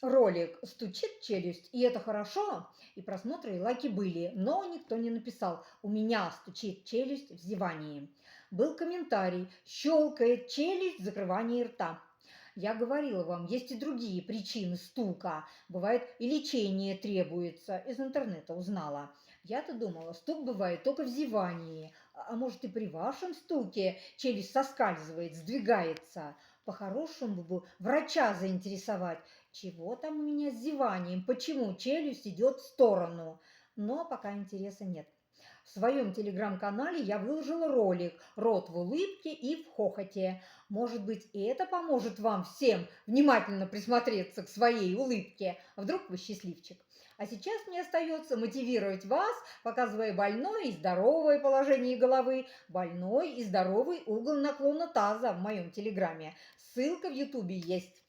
Ролик «Стучит челюсть, и это хорошо», и просмотры, и лайки были, но никто не написал «У меня стучит челюсть в зевании». Был комментарий «Щелкает челюсть, закрывание рта». Я говорила вам, есть и другие причины стука. Бывает, и лечение требуется. Из интернета узнала. Я-то думала, стук бывает только в зевании. А может и при вашем стуке челюсть соскальзывает, сдвигается. По-хорошему бы врача заинтересовать. Чего там у меня с зеванием? Почему челюсть идет в сторону? Но пока интереса нет. В своем телеграм-канале я выложила ролик «Рот в улыбке и в хохоте». Может быть, и это поможет вам всем внимательно присмотреться к своей улыбке. А вдруг вы счастливчик? А сейчас мне остается мотивировать вас, показывая больное и здоровое положение головы, больной и здоровый угол наклона таза в моем телеграме. Ссылка в ютубе есть.